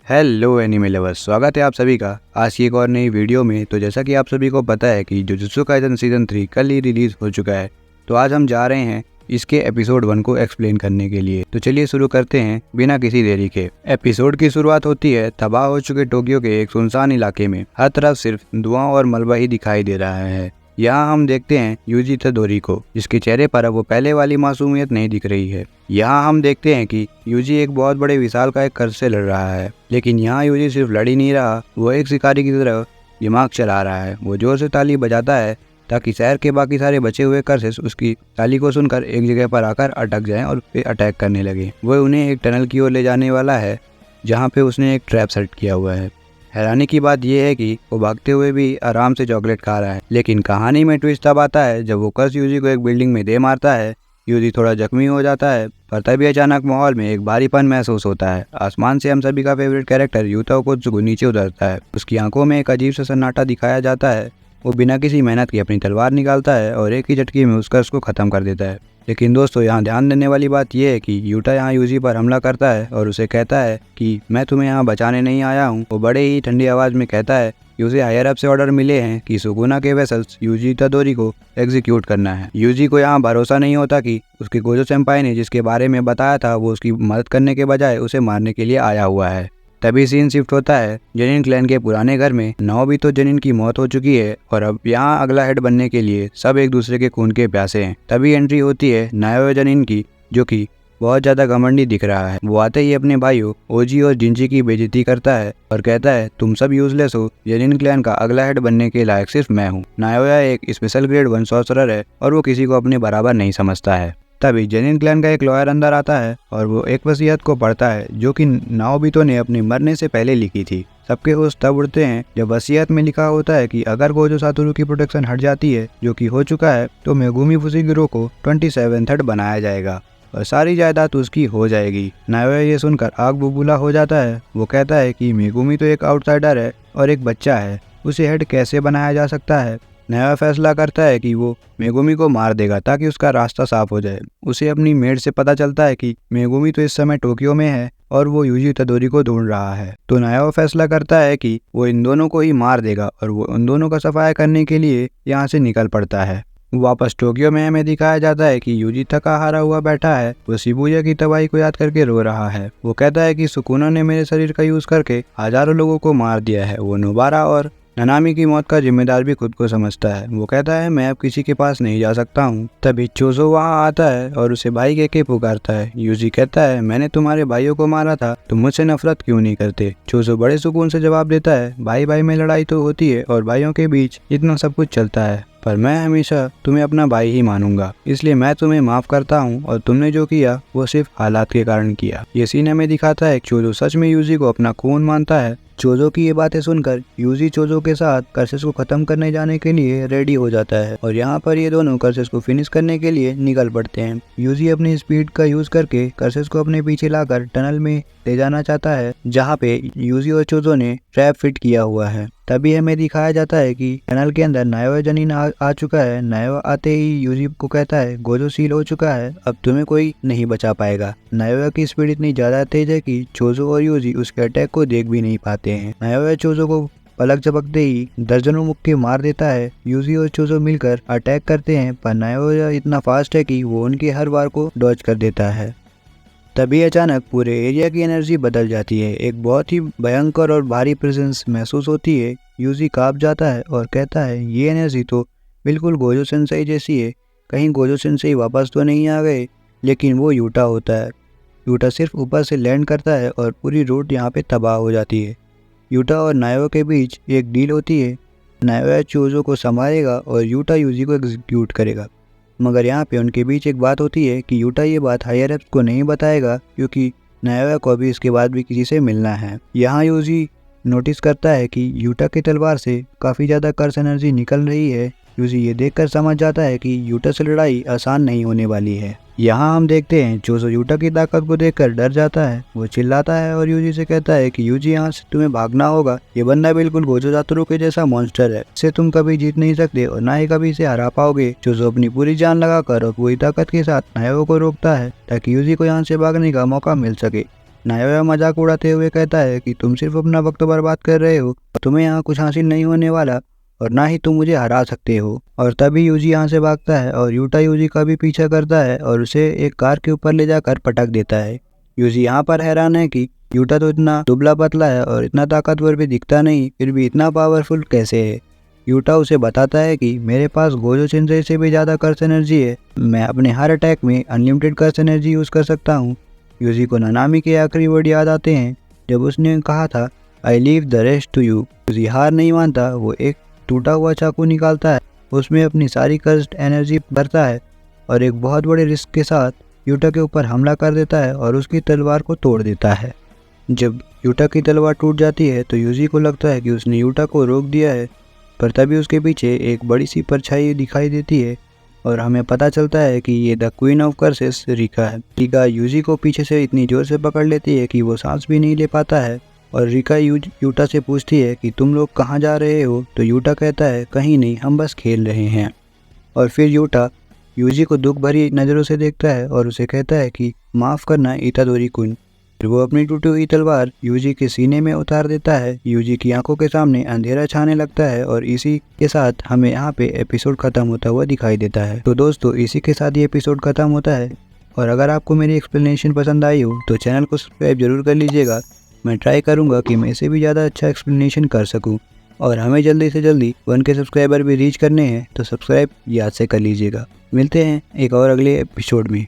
Hello anime lovers, स्वागत है आप सभी का आज की एक और नई वीडियो में। तो जैसा कि आप सभी को पता है कि जुजुत्सु काइसेन सीजन 3 कल ही रिलीज हो चुका है। तो आज हम जा रहे हैं इसके एपिसोड 1 को एक्सप्लेन करने के लिए। तो चलिए शुरू करते हैं बिना किसी देरी के। एपिसोड की शुरुआत होती है तबाह हो चुके टोक्यो के एक सुनसान इलाके में। हर तरफ सिर्फ धुआं और मलबा ही दिखाई दे रहा है। यहाँ हम देखते हैं यूजी इतादोरी को, जिसके चेहरे पर अब वो पहले वाली मासूमियत नहीं दिख रही है। यहाँ हम देखते हैं कि यूजी एक बहुत बड़े विशालकाय कर्ज से लड़ रहा है, लेकिन यहाँ यूजी सिर्फ लड़ ही नहीं रहा, वो एक शिकारी की तरह दिमाग चला रहा है। वो जोर से ताली बजाता है ताकि शहर के बाकी सारे बचे हुए कर्सेस उसकी ताली को सुनकर एक जगह पर आकर अटक जाएं और फिर अटैक करने लगे। वो उन्हें एक टनल की ओर ले जाने वाला है जहाँ पे उसने एक ट्रैप सेट किया हुआ है। हैरानी की बात यह है कि वो भागते हुए भी आराम से चॉकलेट खा रहा है, लेकिन कहानी में ट्विस्ट तब आता है जब वो कर्स यूजी को एक बिल्डिंग में दे मारता है। यूजी थोड़ा जख्मी हो जाता है, पर तभी अचानक माहौल में एक भारीपन महसूस होता है। आसमान से हम सभी का फेवरेट कैरेक्टर यूता को नीचे उतरता है। उसकी आंखों में एक अजीब सा सन्नाटा दिखाया जाता है। वो बिना किसी मेहनत के अपनी तलवार निकालता है और एक ही झटके में उस कर्स को खत्म कर देता है। लेकिन दोस्तों, यहाँ ध्यान देने वाली बात यह है कि यूटा यहाँ यूजी पर हमला करता है और उसे कहता है कि मैं तुम्हें यहाँ बचाने नहीं आया हूँ। वो बड़े ही ठंडी आवाज में कहता है कि उसे हायर अप से ऑर्डर मिले हैं कि सुकुना के वेसल्स यूजी इतादोरी को एग्जीक्यूट करना है। यूजी को यहाँ भरोसा नहीं होता कि उसके गोजो सेंपाई ने जिसके बारे में बताया था वो उसकी मदद करने के बजाय उसे मारने के लिए आया हुआ है। तभी सीन शिफ्ट होता है जनिन क्लैन के पुराने घर में। नाओबितो जनिन की मौत हो चुकी है और अब यहाँ अगला हेड बनने के लिए सब एक दूसरे के खून के प्यासे हैं। तभी एंट्री होती है नाओया जनिन की, जो कि बहुत ज्यादा घमंडी दिख रहा है। वो आते ही अपने भाइयों ओजी और जिंजी की बेइज्जती करता है और कहता है तुम सब यूजलेस हो, जनिन क्लैन का अगला हेड बनने के लायक सिर्फ मैं हूँ। नाओया एक स्पेशल ग्रेड 1 सॉर्सरर है और वो किसी को अपने बराबर नहीं समझता है। तभी जनिन क्लैन का एक लॉयर अंदर आता है और वो एक वसीयत को पढ़ता है जो कि नाओबितो ने अपने मरने से पहले लिखी थी। सबके होश तब उड़ते हैं जब वसीयत में लिखा होता है कि अगर गोजो सातोरू की प्रोटेक्शन हट जाती है, जो कि हो चुका है, तो मेगुमी फुशिगिरो को 27th बनाया जाएगा और सारी जायदाद उसकी हो जाएगी। नाओया ये सुनकर आग बुबूला हो जाता है। वो कहता है कि मेगुमी तो एक आउटसाइडर है और एक बच्चा है, उसे हेड कैसे बनाया जा सकता है। नाओया फैसला करता है कि वो मेगुमी को मार देगा ताकि उसका रास्ता साफ हो जाए। उसे अपनी मेड से पता चलता है कि मेगुमी तो इस समय टोक्यो में है और वो यूजी इतादोरी को ढूंढ रहा है। तो नाओया फैसला करता है कि वो इन दोनों को ही मार देगा और वो उन दोनों का सफाया करने के लिए यहाँ से निकल पड़ता है। वापस टोक्यो में हमें दिखाया जाता है कि यूजी थका हारा हुआ बैठा है। वो शिबुया की तबाही को याद करके रो रहा है। वो कहता है कि सुकुना ने मेरे शरीर का यूज करके हजारों लोगों को मार दिया है। वो नोबारा और ननामी की मौत का जिम्मेदार भी खुद को समझता है। वो कहता है मैं अब किसी के पास नहीं जा सकता हूँ। तभी चोजो वहाँ आता है और उसे भाई कह के पुकारता है। यूजी कहता है मैंने तुम्हारे भाइयों को मारा था, तुम मुझसे नफरत क्यों नहीं करते। चोजो बड़े सुकून से जवाब देता है भाई भाई में लड़ाई तो होती है और भाइयों के बीच इतना सब कुछ चलता है, पर मैं हमेशा तुम्हें अपना भाई ही मानूंगा, इसलिए मैं तुम्हें माफ करता हूँ और तुमने जो किया वो सिर्फ हालात के कारण किया। ये सीन हमें दिखाता है चोजो सच में यूजी को अपना खून मानता है। चोजो की ये बातें सुनकर यूजी चोजो के साथ कर्सेस को खत्म करने जाने के लिए रेडी हो जाता है और यहाँ पर ये दोनों कर्सेस को फिनिश करने के लिए निकल पड़ते हैं। यूजी अपनी स्पीड का यूज करके कर्सेस को अपने पीछे लाकर टनल में ले जाना चाहता है जहाँ पे यूजी और चोजो ने ट्रैप फिट किया हुआ है। तभी हमें दिखाया जाता है कि टनल के अंदर नाओया जनिन आ चुका है। नाओया आते ही यूजी को कहता है गोजो सील हो चुका है, अब तुम्हें कोई नहीं बचा पाएगा। नाओया की स्पीड इतनी ज्यादा तेज है कि चोजो और यूजी उसके अटैक को देख भी नहीं पाते हैं। नाओया चोजो को पलक झपकते ही दर्जनों मुक्के मार देता है। यूजी और चोजो मिलकर अटैक करते हैं, पर नाओया इतना फास्ट है कि वो उनके हर वार को डॉज कर देता है। तभी अचानक पूरे एरिया की एनर्जी बदल जाती है। एक बहुत ही भयंकर और भारी प्रेजेंस महसूस होती है। यूजी कांप जाता है और कहता है ये एनर्जी तो बिल्कुल गोजो सेंसेई जैसी है, कहीं गोजो सेंसेई वापस तो नहीं आ गए। लेकिन वो यूटा होता है। यूटा सिर्फ ऊपर से लैंड करता है और पूरी रूट यहाँ पे तबाह हो जाती है। यूटा और नाओया के बीच एक डील होती है, नाओया चोजो को संभालेगा और यूटा यूजी को एग्जीक्यूट करेगा। मगर यहाँ पे उनके बीच एक बात होती है कि यूटा ये बात हायर अप्स को नहीं बताएगा क्योंकि नाओया को अभी इसके बाद भी किसी से मिलना है। यहाँ यूजी नोटिस करता है कि यूटा की तलवार से काफ़ी ज़्यादा कर्स एनर्जी निकल रही है। यूजी ये देखकर समझ जाता है कि यूटा से लड़ाई आसान नहीं होने वाली है। यहाँ हम देखते हैं चोजो यूटा की ताकत को देखकर डर जाता है। वो चिल्लाता है और यूजी से कहता है कि यूजी यहाँ से तुम्हें भागना होगा, ये बंदा बिल्कुल गोजो सातोरू के जैसा मॉन्स्टर है, इससे तुम कभी जीत नहीं सकते और ना ही कभी इसे हरा पाओगे। चोजो अपनी पूरी जान लगाकर और पूरी ताकत के साथ नाओया को रोकता है ताकि यूजी को यहाँ से भागने का मौका मिल सके। नायोया मजाक उड़ाते हुए कहता है कि तुम सिर्फ अपना वक्त बर्बाद कर रहे हो, तुम्हें यहाँ कुछ हासिल नहीं होने वाला और ना ही तुम मुझे हरा सकते हो। और तभी यूजी यहाँ से भागता है और यूटा यूजी का भी पीछा करता है और उसे एक कार के ऊपर ले जाकर पटक देता है। यूजी यहाँ पर हैरान है कि यूटा तो इतना दुबला पतला है और इतना ताकतवर भी दिखता नहीं, फिर भी इतना पावरफुल कैसे है। यूटा उसे बताता है कि मेरे पास गोजो शिंसे से भी ज़्यादा कर्स एनर्जी है, मैं अपने हर अटैक में अनलिमिटेड कर्स एनर्जी यूज़ कर सकता हूँ। यूजी को नानामी के आखिरी वर्ड याद आते हैं जब उसने कहा था I leave the rest to you. यूजी हार नहीं मानता, वो एक टूटा हुआ चाकू निकालता है, उसमें अपनी सारी कर्स्ड एनर्जी भरता है और एक बहुत बड़े रिस्क के साथ यूटा के ऊपर हमला कर देता है और उसकी तलवार को तोड़ देता है। जब यूटा की तलवार टूट जाती है तो यूजी को लगता है कि उसने यूटा को रोक दिया है, पर तभी उसके पीछे एक बड़ी सी परछाई दिखाई देती है और हमें पता चलता है कि ये the queen of curses Rica है। रिका यूजी को पीछे से इतनी जोर से पकड़ लेती है कि वो सांस भी नहीं ले पाता है और रिका यूटा से पूछती है कि तुम लोग कहाँ जा रहे हो, तो यूटा कहता है कहीं नहीं, हम बस खेल रहे हैं। और फिर यूटा यूजी को दुख भरी नज़रों से देखता है और उसे कहता है कि माफ़ करना इतादोरी कुन। फिर वो अपनी टूटी हुई तलवार यूजी के सीने में उतार देता है। यूजी की आंखों के सामने अंधेरा छाने लगता है और इसी के साथ हमें यहाँ पे एपिसोड खत्म होता हुआ दिखाई देता है। तो दोस्तों, इसी के साथ ये एपिसोड खत्म होता है और अगर आपको मेरी एक्सप्लेनेशन पसंद आई हो तो चैनल को सब्सक्राइब जरूर कर लीजिएगा। मैं ट्राई करूँगा कि मैं इससे भी ज़्यादा अच्छा एक्सप्लेनेशन कर सकूँ और हमें जल्दी से जल्दी 1K सब्सक्राइबर भी रीच करने हैं, तो सब्सक्राइब याद से कर लीजिएगा। मिलते हैं एक और अगले एपिसोड में।